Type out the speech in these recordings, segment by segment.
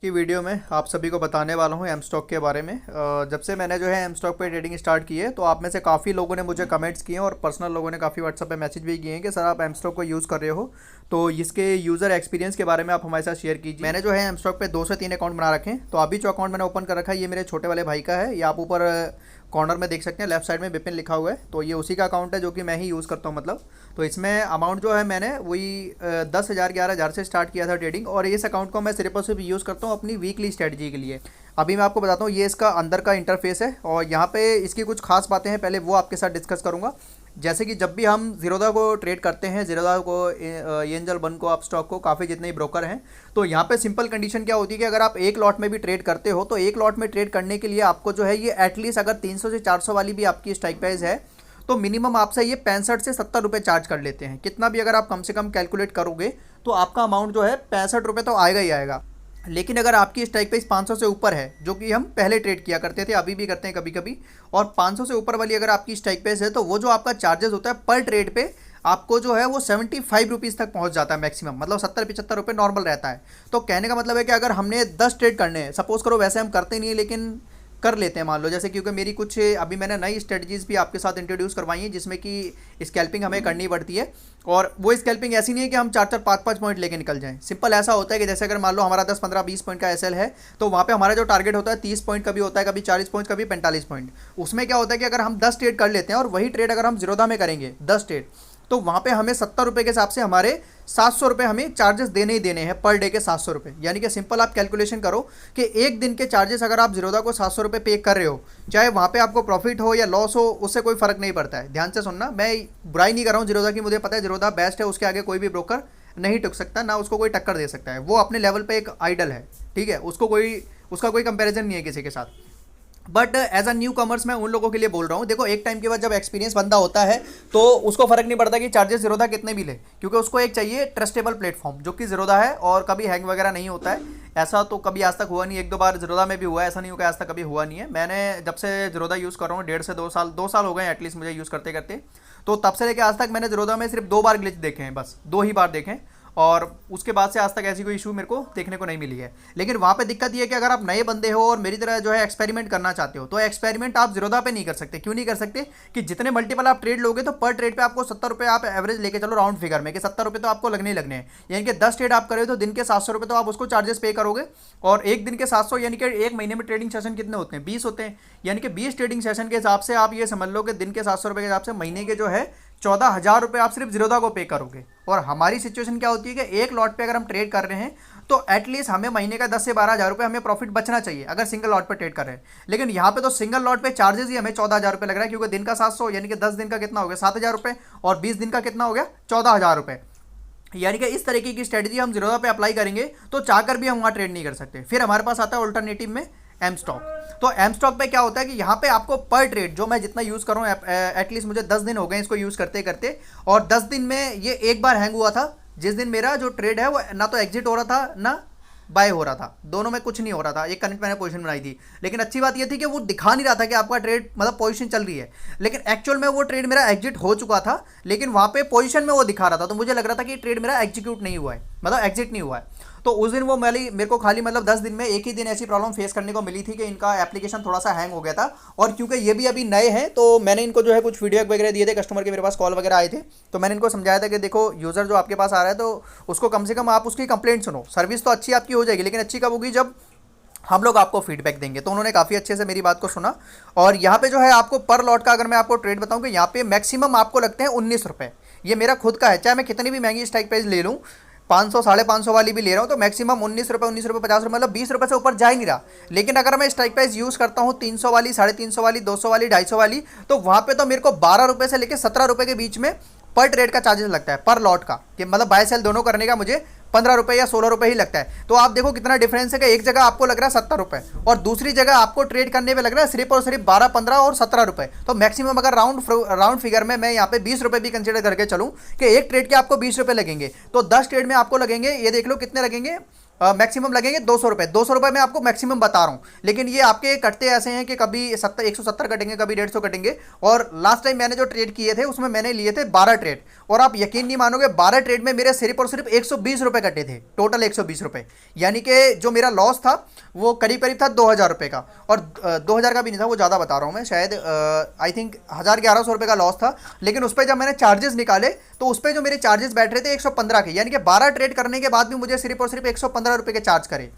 की वीडियो में आप सभी को बताने वाला हूँ एम स्टॉक के बारे में। जब से मैंने जो है एम स्टॉक पे ट्रेडिंग स्टार्ट की है तो आप में से काफ़ी लोगों ने मुझे कमेंट्स किए हैं और पर्सनल लोगों ने काफ़ी व्हाट्सएप पे मैसेज भी किए हैं कि सर आप एम स्टॉक को यूज़ कर रहे हो तो इसके यूज़र एक्सपीरियंस के बारे में आप हमारे साथ शेयर कीजिए। मैंने जो है एम स्टॉक पे 2 से 3 अकाउंट बना रखे हैं। तो अभी जो अकाउंट मैंने ओपन कर रखा है ये मेरे छोटे वाले भाई का है। ये आप ऊपर कॉर्नर में देख सकते हैं, लेफ्ट साइड में बिपिन लिखा हुआ है। तो ये उसी का अकाउंट है जो कि मैं ही यूज़ करता हूँ मतलब। तो इसमें अमाउंट जो है मैंने वही 10,000 11,000 से स्टार्ट किया था ट्रेडिंग, और इस अकाउंट को मैं सिर्फ और सिर्फ यूज़ करता हूँ अपनी वीकली स्ट्रेटजी के लिए। अभी मैं आपको बताता हूँ, ये इसका अंदर का इंटरफेस है और यहाँ पे इसकी कुछ खास बातें हैं, पहले वो आपके साथ डिस्कस करूँगा। जैसे कि जब भी हम ज़ीरोधा को ट्रेड करते हैं, ज़ीरोधा को, एंजल वन को, आप स्टॉक को, काफ़ी जितने भी ब्रोकर हैं, तो यहाँ पे सिंपल कंडीशन क्या होती है कि अगर आप एक लॉट में भी ट्रेड करते हो तो एक लॉट में ट्रेड करने के लिए आपको जो है ये एटलीस्ट अगर 300 से 400 वाली भी आपकी स्ट्राइक प्राइस है तो मिनिमम आपसे ये 65 से 70 रुपये चार्ज कर लेते हैं। कितना भी अगर आप कम से कम कैलकुलेट करोगे तो आपका अमाउंट जो है 65 रुपये तो आएगा ही आएगा। लेकिन अगर आपकी स्ट्राइक प्राइस 500 से ऊपर है, जो कि हम पहले ट्रेड किया करते थे, अभी भी करते हैं कभी कभी, और 500 से ऊपर वाली अगर आपकी स्ट्राइक प्राइस है तो वो जो आपका चार्जेस होता है पर ट्रेड पे आपको जो है वो 75 रुपीज़ तक पहुंच जाता है मैक्सिमम, मतलब 70-75 रुपये नॉर्मल रहता है। तो कहने का मतलब है कि अगर हमने 10 ट्रेड करने हैं, सपोज करो, वैसे हम करते नहीं है लेकिन कर लेते हैं मान लो, जैसे क्योंकि मेरी कुछ अभी मैंने नई स्ट्रेटजीज भी आपके साथ इंट्रोड्यूस करवाई हैं जिसमें कि स्कैल्पिंग हमें करनी पड़ती है। और वो स्कैल्पिंग ऐसी नहीं है कि हम 4-4 5-5 पॉइंट लेके निकल जाएं। सिंपल ऐसा होता है कि जैसे अगर मान लो हमारा 10-15-20 पॉइंट का एसएल है तो वहाँ पे हमारा जो टारगेट होता है 30 पॉइंट, कभी होता है कभी 40 पॉइंट, कभी 45 पॉइंट। उसमें क्या होता है कि अगर हम 10 ट्रेड कर लेते हैं और वही ट्रेड अगर हम ज़ीरोधा में करेंगे 10 ट्रेड, तो वहाँ पे हमें 70 रुपये के हिसाब से हमारे 700 रुपये हमें चार्जेस देने ही देने हैं पर डे के 700 रुपये। यानी कि सिंपल आप कैलकुलेशन करो कि एक दिन के चार्जेस अगर आप ज़ीरोधा को 700 रुपये पे कर रहे हो, चाहे वहाँ पे आपको प्रॉफिट हो या लॉस हो, उससे कोई फ़र्क नहीं पड़ता है। ध्यान से सुनना, मैं बुराई नहीं कर रहा हूँ ज़ीरोधा की, मुझे पता है ज़ीरोधा बेस्ट है, उसके आगे कोई भी ब्रोकर नहीं टिक सकता, ना उसको कोई टक्कर दे सकता है। वो अपने लेवल पर एक आइडल है, ठीक है, उसका कोई कंपेरिजन नहीं है किसी के साथ। But as a newcomers मैं उन लोगों के लिए बोल रहा हूँ, देखो एक टाइम के बाद जब एक्सपीरियंस बंदा होता है तो उसको फर्क नहीं पड़ता कि चार्जेस ज़ीरोधा कितने भी ले, क्योंकि उसको एक चाहिए ट्रस्टेबल प्लेटफॉर्म जो कि ज़ीरोधा है और कभी हैंग वगैरह नहीं होता है। ऐसा तो कभी आज तक हुआ नहीं, 1-2 बार ज़ीरोधा में भी हुआ है, ऐसा नहीं हुआ, आज तक कभी हुआ नहीं है। मैंने जब से ज़ीरोधा यूज़ कर रहा हूँ 1.5 से 2 साल हो गए एटलीस्ट मुझे यूज़ करते करते, तो तब से लेकर आज तक मैंने ज़ीरोधा में सिर्फ 2 बार ग्लिच देखे हैं, बस 2 ही बार देखे हैं, और उसके बाद से आज तक ऐसी कोई इशू मेरे को देखने को नहीं मिली है। लेकिन वहाँ पे दिक्कत ये है कि अगर आप नए बंदे हो और मेरी तरह जो है एक्सपेरिमेंट करना चाहते हो तो एक्सपेरिमेंट आप ज़ीरोधा पे नहीं कर सकते। क्यों नहीं कर सकते? कि जितने मल्टीपल आप ट्रेड लोगे तो पर ट्रेड पे आपको 70 रुपये आप एवरेज लेके चलो राउंड फिगर में, कि 70 रुपये तो आपको लगने ही लगने हैं। यानी कि 10 ट्रेड आप करोगे तो दिन के 700 रुपये तो आप उसको चार्जेस पे करोगे, और एक दिन के 700 यानी कि एक महीने में ट्रेडिंग सेशन कितने होते हैं? 20 होते हैं। यानी कि 20 ट्रेडिंग सेशन के हिसाब से आप ये समझ लो कि दिन के 700 रुपये के हिसाब से महीने के जो है 14,000 रुपये आप सिर्फ ज़ीरोधा को पे करोगे। और हमारी सिचुएशन क्या होती है कि एक लॉट पे अगर हम ट्रेड कर रहे हैं तो एटलीस्ट हमें महीने का 10 से 12,000 रुपये हमें प्रॉफिट बचना चाहिए अगर सिंगल लॉट पे ट्रेड कर रहे हैं। लेकिन यहाँ पे तो सिंगल लॉट पे चार्जेस ही हमें 14,000 रुपये लग रहा है, क्योंकि दिन का 700 यानी कि 10 दिन का कितना हो गया 7,000 रुपये, और 20 दिन का कितना हो गया 14,000 रुपये। यानी कि इस तरीके की स्ट्रेटजी हम ज़ीरोधा पे अप्लाई करेंगे तो चाहकर भी हम वहाँ ट्रेड नहीं कर सकते। फिर हमारे पास आता है ऑल्टरनेटिव में एम स्टॉक। तो एम स्टॉक पे क्या होता है कि यहाँ पे आपको पर ट्रेड, जो मैं जितना यूज़ कर रहा हूँ, एटलीस्ट मुझे 10 दिन हो गए इसको यूज़ करते करते, और 10 दिन में ये एक बार हैंग हुआ था जिस दिन मेरा जो ट्रेड है वो ना तो एग्जिट हो रहा था ना बाय हो रहा था, दोनों में कुछ नहीं हो रहा था। एक करंट मैंने पोजीशन बनाई थी, लेकिन अच्छी बात ये थी कि वो दिखा नहीं रहा था कि आपका ट्रेड मतलब पोजीशन चल रही है, लेकिन एक्चुअल में वो ट्रेड मेरा एग्जिट हो चुका था, लेकिन वहाँ पे पोजीशन में वो दिखा रहा था, तो मुझे लग रहा था कि ट्रेड मेरा एग्जीक्यूट नहीं हुआ है, मतलब एग्जिट नहीं हुआ है। तो उस दिन वो मेरे को खाली मतलब 10 दिन में एक ही दिन ऐसी प्रॉब्लम फेस करने को मिली थी कि इनका एप्लीकेशन थोड़ा सा हैंग हो गया था। और क्योंकि ये भी अभी नए हैं तो मैंने इनको जो है कुछ फीडबैक वगैरह दिए थे, कस्टमर के मेरे पास कॉल वगैरह आए थे, तो मैंने इनको समझाया था कि देखो यूज़र जो आपके पास आ रहा है तो उसको कम से कम आप उसकी कंप्लेंट सुनो। सर्विस तो अच्छी आपकी हो जाएगी, लेकिन अच्छी कब होगी? जब हम लोग आपको फीडबैक देंगे। तो उन्होंने काफ़ी अच्छे से मेरी बात को सुना। और यहाँ पे जो है आपको पर लॉट का अगर मैं आपको ट्रेड बताऊँ कि यहाँ पे मैक्सिमम आपको लगते हैं 19 रुपये। ये मेरा खुद का है, चाहे मैं कितनी भी महंगी स्ट्राइक प्राइस ले लूँ, 500 550 वाली भी ले रहा हूँ, तो मैक्सिमम 19 रुपये 50 रुपये, मतलब 20 रुपये से ऊपर जा ही नहीं रहा। लेकिन अगर मैं स्ट्राइक प्राइस यूज़ करता हूँ 300 वाली, 350 वाली, 200 वाली, 250 वाली, तो वहाँ पे तो मेरे को 12 रुपये से लेकर 17 रुपये के बीच में पर ट्रेड का चार्जेस लगता है, पर लॉट का, कि मतलब बाय सेल दोनों करने का मुझे 15 रुपये या 16 रुपये ही लगता है। तो आप देखो कितना डिफरेंस है कि एक जगह आपको लग रहा है 70 रुपये और दूसरी जगह आपको ट्रेड करने में लग रहा है सिर्फ और सिर्फ 12, 15 और 17 रुपये। तो मैक्सिमम अगर राउंड फिगर में मैं यहाँ पे 20 रुपये भी कंसिडर करके चलूँ कि एक ट्रेड के आपको 20 रुपये लगेंगे, तो 10 ट्रेड में आपको लगेंगे, ये देख लो कितने लगेंगे, मैक्सिमम लगेंगे 200 रुपये। 200 रुपये मैं आपको मैक्सिमम बता रहा हूँ, लेकिन ये आपके कटते ऐसे हैं कि कभी 170 कटेंगे, कभी 150 कटेंगे। और लास्ट टाइम मैंने जो ट्रेड किए थे उसमें मैंने लिए थे 12 ट्रेड, और आप यकीन नहीं मानोगे 12 ट्रेड में मेरे सिर्फ और सिर्फ 120 रुपये कटे थे, टोटल 120 रुपये। यानी कि जो मेरा लॉस था वो करीब करीब था 2000 रुपये का, और 2000 का भी नहीं था, वो ज़्यादा बता रहा हूँ मैं, शायद आई थिंक 1100 रुपये का लॉस था। लेकिन उस पर जब मैंने चार्जेस निकाले तो उस पर जो मेरे चार्जेस बैठ रहे थे 115 के, यानी कि 12 ट्रेड करने के बाद भी मुझे सिर्फ और सिर्फ 115 रुपये के चार्ज करे।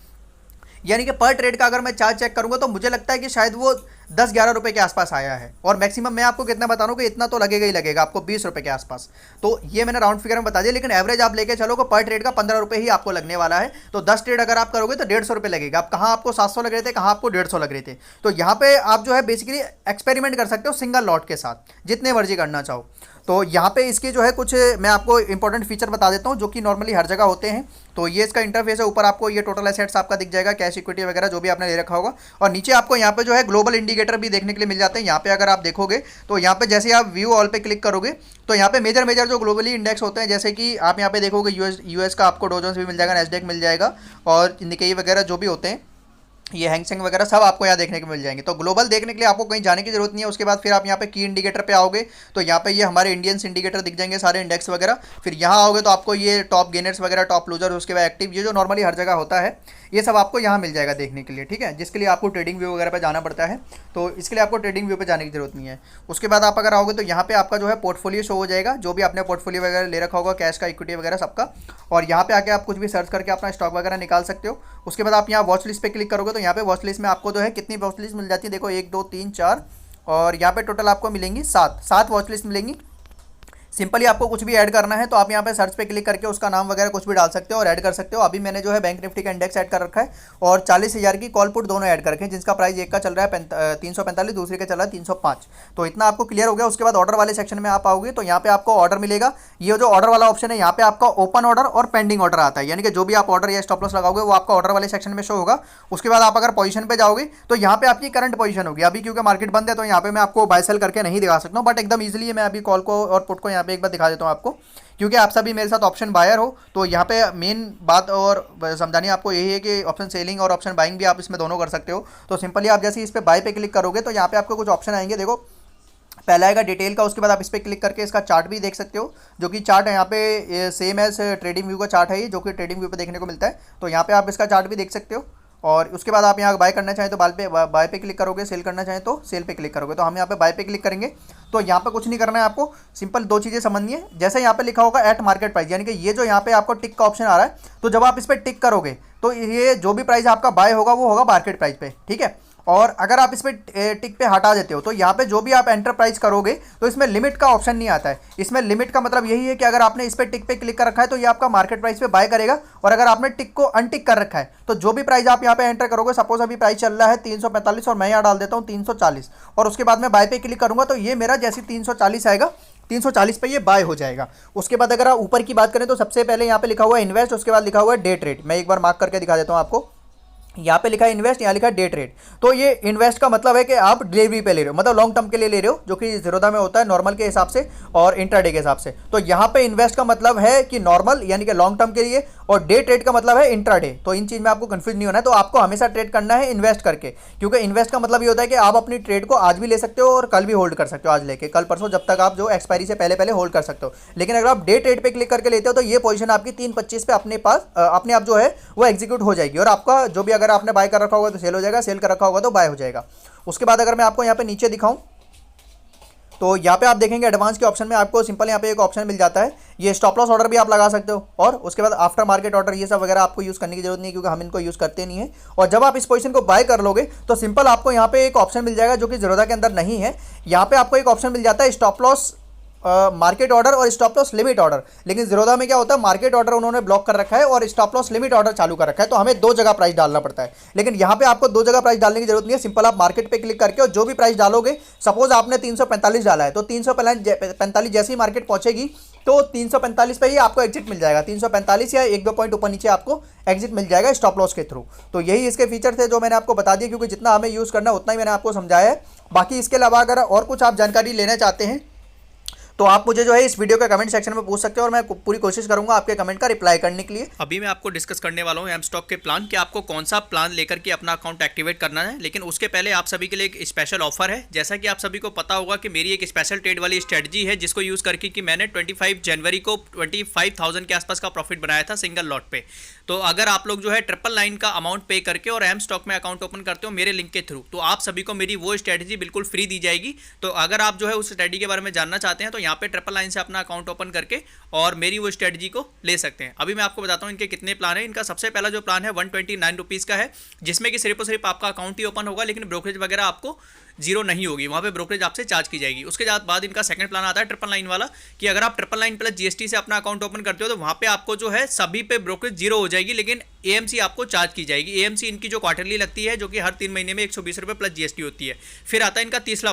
यानी कि पर ट्रेड का अगर मैं चार्ज चेक करूंगा तो मुझे लगता है कि शायद वो 10-11 रुपये के आसपास आया है। और मैक्सिमम मैं आपको कितना बता रहा हूँ कि इतना तो लगेगा ही लगेगा आपको, 20 रुपये के आसपास। तो ये मैंने राउंड फिगर में बता दिया, लेकिन एवरेज आप लेके चलो कि पर ट्रेड का 15 रुपये ही आपको लगने वाला है। तो 10 ट्रेड अगर आप करोगे तो 150 रुपये लगेगा। अब कहाँ आपको 700 लग रहे थे, कहाँ आपको 150 लग रहे थे। तो यहाँ पे आप जो है बेसिकली एक्सपेरिमेंट कर सकते हो सिंगल लॉट के साथ, जितने मर्जी करना चाहो। तो यहाँ पे इसके जो है कुछ मैं आपको इंपॉर्टेंट फीचर बता देता हूँ जो कि नॉर्मली हर जगह होते हैं। तो ये इसका इंटरफेस है, ऊपर आपको ये टोटल एसेट्स आपका दिख जाएगा, कैश इक्विटी वगैरह जो भी आपने ले रखा होगा। और नीचे आपको यहाँ पे जो है ग्लोबल इंडिकेटर भी देखने के लिए मिल जाते हैं। यहाँ पे अगर आप देखोगे तो यहाँ पे जैसे आप व्यू ऑल पे क्लिक करोगे तो यहाँ पे मेजर मेजर जो ग्लोबली इंडेक्स होते हैं, जैसे कि आप यहाँ पे देखोगे यूएस का आपको डो जोन्स भी मिल जाएगा, नैस्डैक मिल जाएगा, और निकेई वगैरह जो भी होते हैं, ये हैंगसेंग वगैरह सब आपको यहाँ देखने को मिल जाएंगे। तो ग्लोबल देखने के लिए आपको कहीं जाने की जरूरत नहीं है। उसके बाद फिर आप यहाँ पे की इंडिकेटर पे आओगे तो यहाँ पे ये हमारे इंडियंस इंडिकेटर दिख जाएंगे, सारे इंडेक्स वगैरह। फिर यहाँ आओगे तो आपको ये टॉप गेनर्स वगैरह, टॉप लूजर, उसके बाद एक्टिव, ये जो नॉर्मली हर जगह होता है, ये सब आपको यहाँ मिल जाएगा देखने के लिए, ठीक है। जिसके लिए आपको ट्रेडिंग व्यू वगैरह पे जाना पड़ता है, तो इसके लिए आपको ट्रेडिंग व्यू पे जाने की जरूरत नहीं है। उसके बाद आप अगर आओगे तो यहाँ पे आपका जो है पोर्टफोलियो शो हो जाएगा, जो भी आपने पोर्टफोलियो वगैरह ले रखा होगा, कैश का, इक्विटी वगैरह सबका। और यहाँ पे आके आप कुछ भी सर्च करके अपना स्टॉक वगैरह निकाल सकते हो। उसके बाद आप यहाँ वॉच लिस्ट पे क्लिक करोगे तो यहाँ पे वॉच लिस्ट में आपको जो है कितनी वॉच लिस्ट मिल जाती है, देखो 1 2 3 4, और यहाँ पे टोटल आपको मिलेंगी 7 वॉच लिस्ट मिलेंगी। सिंपली आपको कुछ भी ऐड करना है तो आप यहाँ पे सर्च पे क्लिक करके उसका नाम वगैरह कुछ भी डाल सकते हो और ऐड कर सकते हो। अभी मैंने जो है बैंक निफ्टी का इंडेक्स ऐड कर रखा है और 40,000 की कॉल पुट दोनों ऐड कर रखे हैं, जिसका प्राइस एक का चल रहा है 345, दूसरे का चल रहा है 305। तो इतना आपको क्लियर हो गया। उसके बाद ऑर्डर वाले सेक्शन में आप आओगे तो यहाँ पे आपको ऑर्डर मिलेगा। ये जो ऑर्डर वाला ऑप्शन है, यहाँ पे आपका ओपन ऑर्डर और पेंडिंग ऑर्डर आता है, यानी कि जो भी आप ऑर्डर या स्टॉप लॉस लगाओगे वो आपका ऑर्डर वाले सेक्शन में शो होगा। उसके बाद आप अगर पोजीशन पे जाओगे तो यहाँ पे आपकी करंट पोजीशन होगी। अभी क्योंकि मार्केट बंद है तो यहाँ पे मैं आपको बाय सेल करके नहीं दिखा सकता हूँ, बट एकदम ईजिली मैं अभी कॉल को और पुट को यहाँ पे एक बार दिखा देता हूँ आपको, क्योंकि आप सभी मेरे साथ ऑप्शन बायर हो। तो यहाँ पे मेन बात और समझानी आपको यही है कि ऑप्शन सेलिंग और ऑप्शन बाइंग भी आप इसमें दोनों कर सकते हो। तो सिंपली आप जैसे इस पे बाय पे क्लिक करोगे तो यहाँ पे आपको कुछ ऑप्शन आएंगे, देखो पहला आएगा डिटेल का। उसके बाद आप इस पर क्लिक करके इसका चार्ट भी देख सकते हो, जो कि चार्ट है यहाँ पे सेम एज ट्रेडिंग व्यू का चार्ट है ये, जो कि ट्रेडिंग व्यू पे देखने को मिलता है। तो यहाँ पे आप इसका चार्ट भी देख सकते हो। और उसके बाद आप यहाँ बाय करना चाहें तो बाय पे क्लिक करोगे, सेल करना चाहें तो सेल पे क्लिक करोगे। तो हम यहाँ पे बाय पे क्लिक करेंगे तो यहाँ पे कुछ नहीं करना है आपको, सिंपल 2 चीज़ें समझनी है। जैसे यहाँ पे लिखा होगा एट मार्केट प्राइस, यानी कि ये जो यहाँ पे आपको टिक का ऑप्शन आ रहा है, तो जब आप इस पर टिक करोगे तो ये जो भी प्राइस आपका बाय होगा वो होगा मार्केट प्राइस पे, ठीक है। और अगर आप इस पर टिक पे हटा देते हो तो यहाँ पे जो भी आप एंटर प्राइस करोगे तो इसमें लिमिट का ऑप्शन नहीं आता है। इसमें लिमिट का मतलब यही है कि अगर आपने इस पर टिक पे क्लिक कर रखा है तो ये आपका मार्केट प्राइस पे बाय करेगा, और अगर आपने टिक को अनटिक कर रखा है तो जो भी प्राइस आप यहाँ पे एंटर करोगे, सपोज अभी प्राइस चल रहा है 345 और मैं यहाँ डाल देता हूँ 340, और उसके बाद मैं बाय पे क्लिक करूँगा तो ये मेरा जैसे 340 आएगा, 340 पे ये बाय हो जाएगा। उसके बाद अगर आप ऊपर की बात करें तो सबसे पहले यहाँ पे लिखा हुआ है इन्वेस्ट, उसके बाद लिखा हुआ है डे ट्रेड। मैं एक बार मार्क करके दिखा देता हूँ आपको, यहाँ पे लिखा है इन्वेस्ट, यहाँ लिखा है डे ट्रेड। तो ये इन्वेस्ट का मतलब है कि आप डिलीवरी पे ले रहे हो, मतलब लॉन्ग टर्म के लिए ले रहे हो, जो कि जीरोधा में होता है नॉर्मल के हिसाब से और इंट्राडे के हिसाब से। तो यहाँ पे इन्वेस्ट का मतलब है कि नॉर्मल यानी कि लॉन्ग टर्म के लिए, और डे ट्रेड का मतलब है इंट्राडे। तो इन चीज़ में आपको कंफ्यूज नहीं होना है। तो आपको हमेशा ट्रेड करना है इन्वेस्ट करके, क्योंकि इन्वेस्ट का मतलब ये होता है कि आप अपनी ट्रेड को आज भी ले सकते हो और कल भी होल्ड कर सकते हो, आज लेके कल परसों, जब तक आप जो एक्सपायरी से पहले पहले होल्ड कर सकते हो। लेकिन अगर आप डे ट्रेड पे क्लिक करके लेते हो तो ये पोजीशन आपकी 3:25 पे अपने पास अपने आप जो है वो एग्जीक्यूट हो जाएगी, और आपका जो भी अगर आपने बाय कर रखा होगा तो सेल हो जाएगा, सेल कर रखा होगा तो बाय हो जाएगा। उसके बाद अगर मैं आपको यहाँ पे नीचे दिखाऊं तो यहाँ पे आप देखेंगे एडवांस के ऑप्शन में आपको सिंपल यहाँ पे एक ऑप्शन मिल जाता है, ये स्टॉप लॉस ऑर्डर भी आप लगा सकते हो। और उसके बाद आफ्टर मार्केट ऑर्डर, ये सब वगैरह आपको यूज़ करने की जरूरत नहीं है, क्योंकि हम इनको यूज़ करते नहीं है। और जब आप इस पोजीशन को बाय कर लोगे तो सिंपल आपको यहाँ पे एक ऑप्शन मिल जाएगा जो कि जीरोधा के अंदर नहीं है। यहाँ पे आपको एक ऑप्शन मिल जाता है स्टॉप लॉस मार्केट ऑर्डर और स्टॉप लॉस लिमिट ऑर्डर। लेकिन जीरोधा में क्या होता है, मार्केट ऑर्डर उन्होंने ब्लॉक कर रखा है और स्टॉप लॉस लिमिट ऑर्डर चालू कर रखा है, तो हमें 2 जगह प्राइस डालना पड़ता है। लेकिन यहाँ पे आपको 2 जगह प्राइस डालने की जरूरत नहीं है। सिंपल आप मार्केट पे क्लिक करके और जो भी प्राइस डालोगे, सपोज आपने 345 डाला है तो 345 जैसे ही मार्केट पहुंचेगी तो 345 पे ही आपको एग्जिट मिल जाएगा, 345 या 1-2 पॉइंट ऊपर नीचे आपको एग्जिट मिल जाएगा स्टॉप लॉस के थ्रू। तो यही इसके फीचर थे जो मैंने आपको बता दिया, क्योंकि जितना हमें यूज़ करना है उतना ही मैंने आपको समझाया है। बाकी इसके अलावा अगर और कुछ आप जानकारी लेना चाहते हैं तो आप मुझे जो है इस वीडियो के कमेंट सेक्शन में पूछ सकते हो और मैं पूरी कोशिश करूंगा आपके कमेंट का रिप्लाई करने के लिए। अभी मैं आपको डिस्कस करने वाला हूं एम स्टॉक के प्लान कि आपको कौन सा प्लान लेकर के अपना अकाउंट एक्टिवेट करना है। लेकिन उसके पहले आप सभी के लिए एक स्पेशल ऑफर है। जैसा कि आप सभी को पता होगा कि मेरी एक स्पेशल ट्रेड वाली स्ट्रेटजी है जिसको यूज करके कि मैंने 25 जनवरी को 25,000 के आसपास का प्रॉफिट बनाया था सिंगल लॉट पे। तो अगर आप लोग जो है 999 का अमाउंट पे करके और एम स्टॉक में अकाउंट ओपन करते हो मेरे लिंक के थ्रू, तो आप सभी को मेरी वो स्ट्रेटजी बिल्कुल फ्री दी जाएगी। तो अगर आप जो है उस स्ट्रेटजी के बारे में जानना चाहते हैं तो यहाँ पे 999 से अपना अकाउंट ओपन करके और मेरी वो स्ट्रेटजी को ले सकते हैं। अभी मैं आपको बताता हूँ इनके कितने प्लान है। इनका सबसे पहला जो प्लान है 129 रुपीज़ का है, जिसमें कि सिर्फ और सिर्फ आपका अकाउंट ही ओपन होगा, लेकिन ब्रोकरेज वगैरह आपको जीरो नहीं होगी, वहाँ पे ब्रोकरेज आपसे चार्ज की जाएगी। उसके बाद इनका सेकंड प्लान आता है 999 वाला कि अगर आप 999 प्लस जीएसटी से अपना अकाउंट ओपन करते हो तो वहाँ पे आपको जो है सभी पे ब्रोकरेज जीरो हो जाएगी, लेकिन एएमसी आपको चार्ज की जाएगी। एएमसी इनकी जो क्वार्टरली लगती है जो कि हर 3 महीने में 120 रुपये प्लस जीएसटी होती है। फिर आता है इनका तीसरा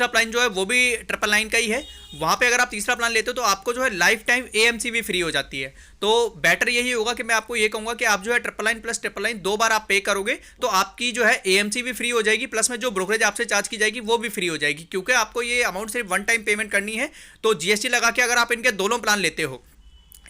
प्लान जो है वो भी 999 का ही है। वहाँ पे अगर आप तीसरा प्लान लेते हो तो आपको जो है लाइफ टाइम एएमसी भी फ्री हो जाती है। तो बेटर यही होगा कि मैं आपको ये कहूँगा कि आप जो है 999 प्लस 999 2 बार आप पे करोगे तो आपकी जो है एएमसी भी फ्री हो जाएगी, प्लस में जो ब्रोकरेज आपसे चार्ज की जाएगी वो भी फ्री हो जाएगी, क्योंकि आपको ये अमाउंट सिर्फ वन टाइम पेमेंट करनी है। तो जीएसटी लगा के अगर आप इनके दोनों प्लान लेते हो,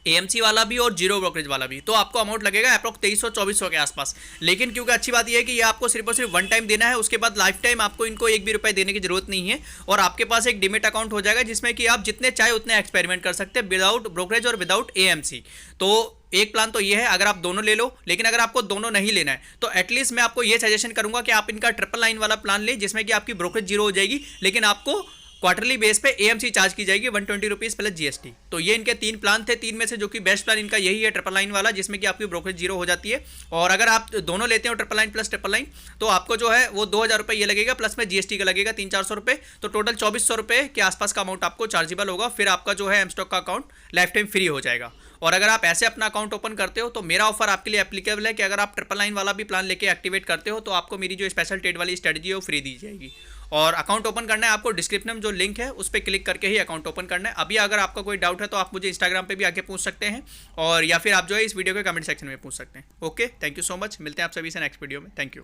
एएमसी वाला भी और जीरो ब्रोकरेज वाला भी, तो आपको अमाउंट लगेगा अप्रॉक्स 2300-2400 के आसपास। लेकिन क्योंकि अच्छी बात यह है कि ये आपको सिर्फ और सिर्फ वन टाइम देना है, उसके बाद लाइफ टाइम आपको इनको एक भी रुपए देने की जरूरत नहीं है और आपके पास एक डिमेट अकाउंट हो जाएगा जिसमें कि आप जितने चाहे उतने एक्सपेरिमेंट कर सकते हैं विदाउट ब्रोकरेज और विदाउट एएमसी। तो एक प्लान तो ये है अगर आप दोनों ले लो, लेकिन अगर आपको दोनों नहीं लेना है तो एटलीस्ट मैं आपको ये सजेशन करूंगा कि आप इनका 999 वाला प्लान लें, जिसमें कि आपकी ब्रोकरेज जीरो हो जाएगी, लेकिन आपको क्वार्टरली बेस पे एएमसी चार्ज की जाएगी 120 रुपीज़ प्लस जीएसटी। तो ये इनके 3 प्लान थे, 3 में से जो कि बेस्ट प्लान इनका यही है 999 वाला, जिसमें कि आपकी ब्रोकरेज जीरो हो जाती है। और अगर आप दोनों लेते हो 999 प्लस 999 तो आपको जो है वो 2000 रुपये ये लगेगा, प्लस में जीएसटी का लगेगा 300-400 रुपये, तो टोटल 2400 रुपये के आसपास का अमाउंट आपको चार्जेबल होगा। फिर आपका जो है एम स्टॉक का अकाउंट लाइफ टाइम फ्री हो जाएगा। और अगर आप ऐसे अपना अकाउंट ओपन करते हो तो मेरा ऑफर आपके लिए एप्लीकेबल है कि अगर आप 999 वाला भी प्लान लेके एक्टिवेट करते हो तो आपको मेरी जो स्पेशल ट्रेड वाली स्ट्रेटजी है वो फ्री दी जाएगी। और अकाउंट ओपन करना है आपको डिस्क्रिप्शन में जो लिंक है उस पर क्लिक करके ही अकाउंट ओपन करना है। अभी अगर आपका कोई डाउट है तो आप मुझे इंस्टाग्राम पे भी आके पूछ सकते हैं, और या फिर आप जो है इस वीडियो के कमेंट सेक्शन में पूछ सकते हैं। Okay, thank you so much. मिलते हैं आप सभी से नेक्स्ट वीडियो में। Thank you.